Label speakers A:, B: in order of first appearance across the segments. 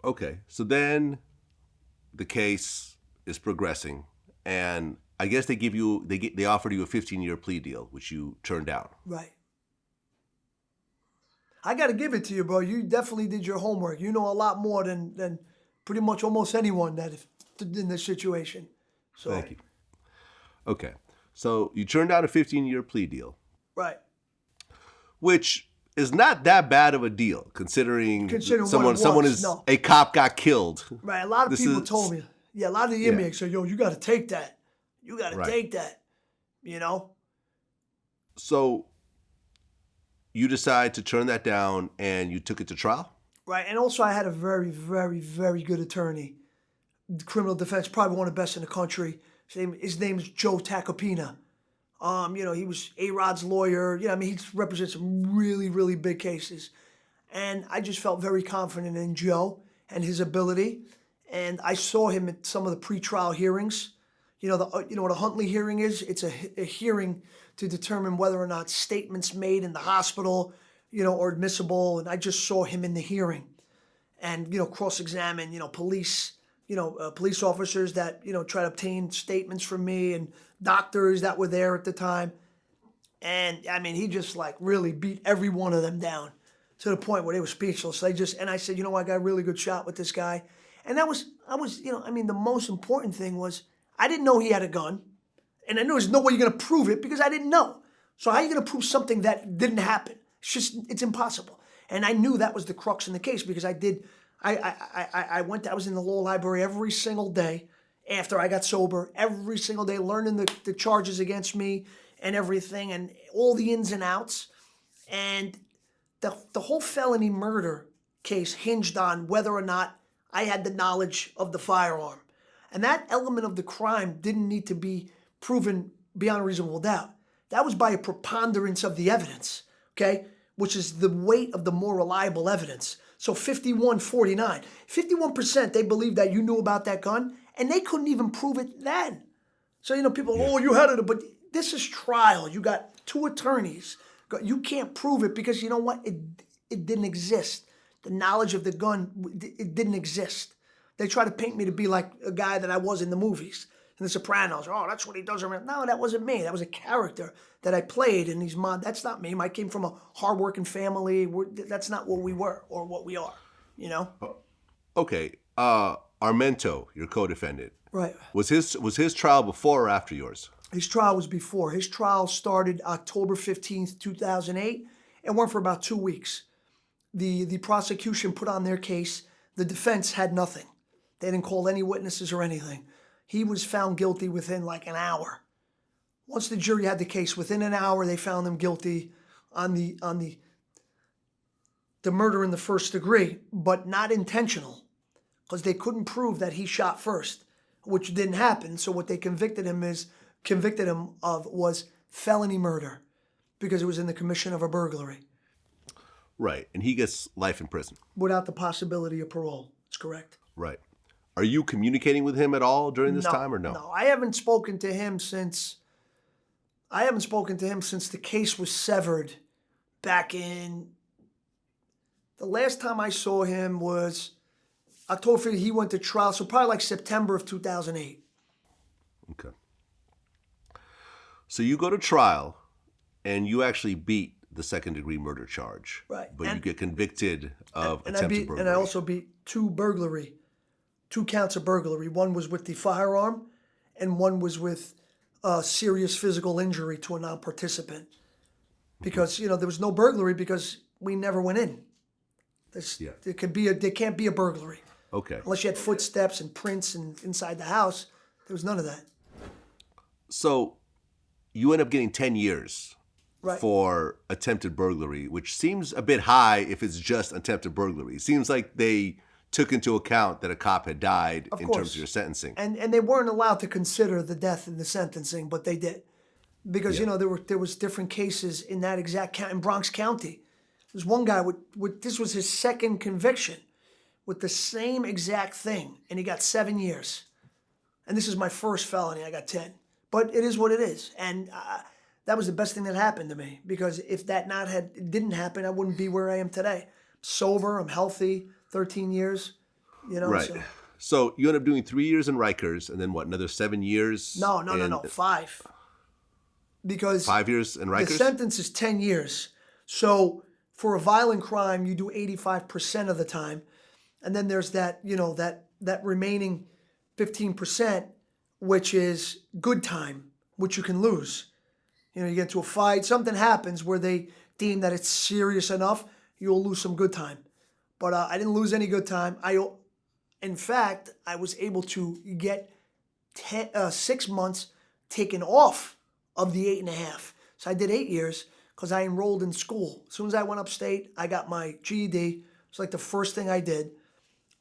A: Okay. So then the case is progressing, and I guess they offered you a 15-year plea deal, which you turned down.
B: Right. I got to give it to you, bro. You definitely did your homework. You know a lot more than pretty much almost anyone that is in this situation. So,
A: Thank you. Okay. So you turned down a 15-year plea deal,
B: right.
A: which is not that bad of a deal considering
B: Considering
A: someone
B: was,
A: is
B: no.
A: a cop got killed.
B: Right. A lot of people told me. Yeah, a lot of the inmates said, yo, you got to take that. You got to take that. You know?
A: So you decide to turn that down and you took it to trial?
B: Right. And also I had a very, very, very good attorney. Criminal defense, probably one of the best in the country. His name is Joe Tacopina. He was A-Rod's lawyer. He represents some really, really big cases. And I just felt very confident in Joe and his ability. And I saw him at some of the pretrial hearings. You know what a Huntley hearing is? It's a hearing to determine whether or not statements made in the hospital, are admissible. And I just saw him in the hearing and, cross-examine, police officers that, try to obtain statements from me and doctors that were there at the time. And he just really beat every one of them down to the point where they were speechless. And I said, I got a really good shot with this guy. And the most important thing was I didn't know he had a gun. And I knew there's no way you're going to prove it because I didn't know. So how are you going to prove something that didn't happen? It's impossible. And I knew that was the crux in the case because I was in the law library every single day after I got sober, every single day learning the charges against me and everything and all the ins and outs. And the whole felony murder case hinged on whether or not I had the knowledge of the firearm. And that element of the crime didn't need to be proven beyond a reasonable doubt. That was by a preponderance of the evidence, okay, which is the weight of the more reliable evidence. So 51-49. 51% they believe that you knew about that gun, and they couldn't even prove it then. So, people, you had it, but this is trial. You got two attorneys. You can't prove it because you know what? It didn't exist. The knowledge of the gun, it didn't exist. They try to paint me to be like a guy that I was in the movies, in The Sopranos. Oh, that's what he does. No, that wasn't me. That was a character that I played in these That's not me. I came from a hardworking family. That's not what we were or what we are,
A: Okay. Armento, your co-defendant.
B: Right.
A: Was his trial before or after yours?
B: His trial was before. His trial started October 15th, 2008, and went for about 2 weeks. The prosecution put on their case. The defense had nothing. They didn't call any witnesses or anything. He was found guilty within an hour. Once the jury had the case, within an hour they found him guilty on the murder in the first degree, but not intentional, because they couldn't prove that he shot first, which didn't happen. So what they convicted him of was felony murder, because it was in the commission of a burglary.
A: Right, and he gets life in prison.
B: Without the possibility of parole. That's correct.
A: Right. Are you communicating with him at all during this time or no?
B: No, I haven't spoken to him since the case was severed back in. The last time I saw him was October 5th. He went to trial, so probably September of 2008.
A: Okay. So you go to trial and you actually beat the second-degree murder charge.
B: Right.
A: But you get convicted of attempted burglary.
B: And I also beat two counts of burglary. One was with the firearm, and one was with serious physical injury to a non-participant. Because, there was no burglary because we never went in. There can't be a burglary.
A: Okay.
B: Unless you had footsteps and prints inside the house. There was none of that.
A: So you end up getting 10 years.
B: Right.
A: For attempted burglary, which seems a bit high if it's just attempted burglary. It seems like they took into account that a cop had died in terms of your sentencing.
B: And they weren't allowed to consider the death in the sentencing, but they did. Because, there was different cases in that exact in Bronx County. There's one guy this was his second conviction with the same exact thing, and he got 7 years. And this is my first felony. I got 10. But it is what it is. And that was the best thing that happened to me, because if it didn't happen, I wouldn't be where I am today. I'm sober, I'm healthy, 13 years. You know,
A: Right. So you end up doing 3 years in Rikers, and then what? Another 7 years?
B: No, 5. Because
A: 5 years in
B: the
A: Rikers.
B: sentence is 10 years. So for a violent crime, you do 85% of the time. And then there's that, that remaining 15%, which is good time, which you can lose. You get into a fight, something happens where they deem that it's serious enough, you'll lose some good time. But I didn't lose any good time. In fact, I was able to get 6 months taken off of the 8.5. So I did 8 years because I enrolled in school. As soon as I went upstate, I got my GED. It's like the first thing I did.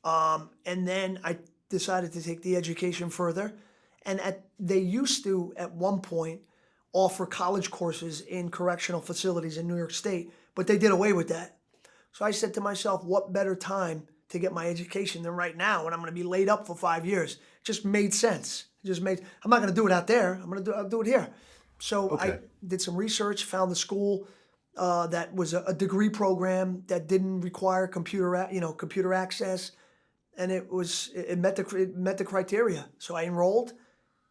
B: And then I decided to take the education further. And they used to, at one point, offer college courses in correctional facilities in New York State, but they did away with that. So I said to myself, what better time to get my education than right now when I'm going to be laid up for 5 years? It just made sense. I'm not going to do it out there. I'll do it here. So I did some research, found the school that was a degree program that didn't require computer access, and it met the criteria. So I enrolled,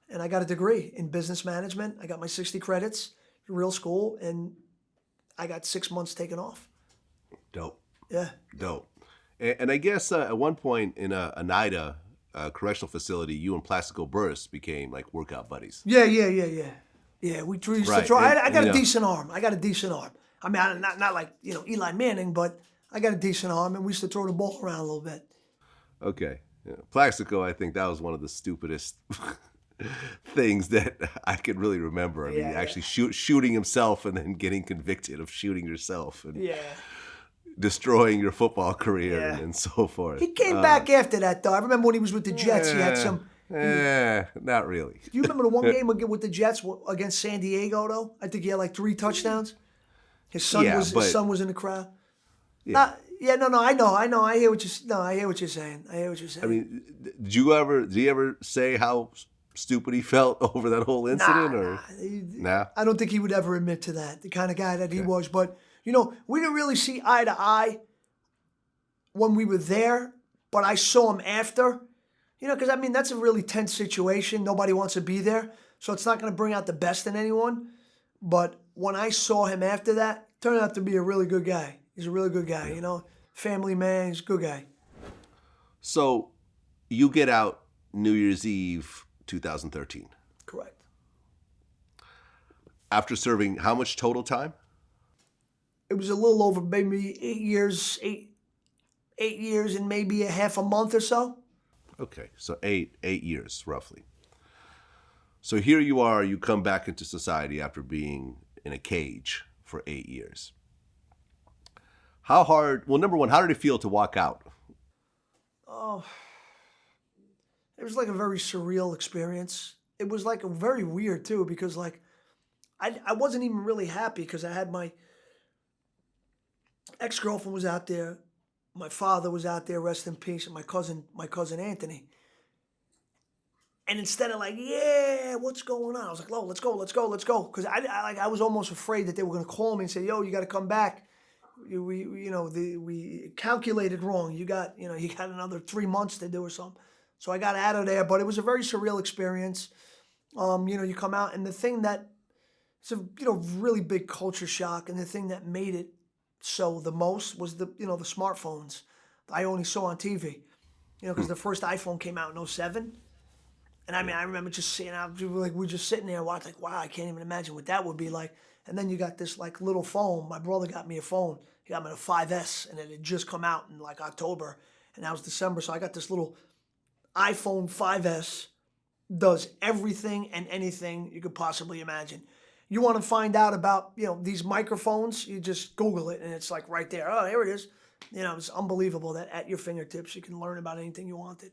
B: and I got a degree in business management. I got my 60 credits, real school, and I got 6 months taken off.
A: Dope.
B: Yeah.
A: Dope. And I guess at one point in a NIDA correctional facility, you and Plaxico Burress became like workout buddies.
B: Yeah. Yeah, we used to throw. I got a decent arm. I mean, not like Eli Manning, but I got a decent arm, and we used to throw the ball around a little bit.
A: Okay. Yeah. Plaxico, I think that was one of the stupidest things that I could really remember. I mean, actually shooting himself and then getting convicted of shooting yourself and destroying your football career and so forth.
B: He came back after that, though. I remember when he was with the Jets, he had some...
A: not really.
B: Do you remember the one game with the Jets against San Diego, though? I think he had like 3 touchdowns. His son was in the crowd.
A: Yeah.
B: I know. I hear what you're saying.
A: I mean, did you ever say how stupid he felt over that whole incident? Nah.
B: I don't think he would ever admit to that, the kind of guy that he was. But, we didn't really see eye to eye when we were there, but I saw him after. Because, I mean, that's a really tense situation. Nobody wants to be there. So it's not going to bring out the best in anyone. But when I saw him after that, turned out to be a really good guy. He's a really good guy, Family man, he's a good guy.
A: So you get out New Year's Eve 2013.
B: Correct.
A: After serving how much total time?
B: It was a little over maybe 8 years, 8 years and maybe a half a month or so.
A: Okay, so eight years roughly. So here you are, you come back into society after being in a cage for 8 years. Number one, how did it feel to walk out?
B: Oh, it was like a very surreal experience. It was like very weird too, because like I wasn't even really happy because I had my ex-girlfriend was out there, my father was out there, rest in peace, and my cousin Anthony. And instead of like, yeah, what's going on? I was like, let's go. Because I was almost afraid that they were going to call me and say, yo, you got to come back. We calculated wrong. You got another 3 months to do or something. So I got out of there, but it was a very surreal experience. You come out, and the thing that it's a really big culture shock, and the thing that made it so the most was the smartphones I only saw on TV. Because the first iPhone came out in 2007. And I mean, I remember just seeing out, like we're just sitting there watching, like, wow, I can't even imagine what that would be like. And then you got this like little phone. My brother got me a phone. He got me a 5S, and it had just come out in like October, and that was December. So I got this little iPhone 5S. Does everything and anything you could possibly imagine. You want to find out about these microphones? You just Google it, and it's like right there. Oh, here it is. It's unbelievable that at your fingertips you can learn about anything you wanted.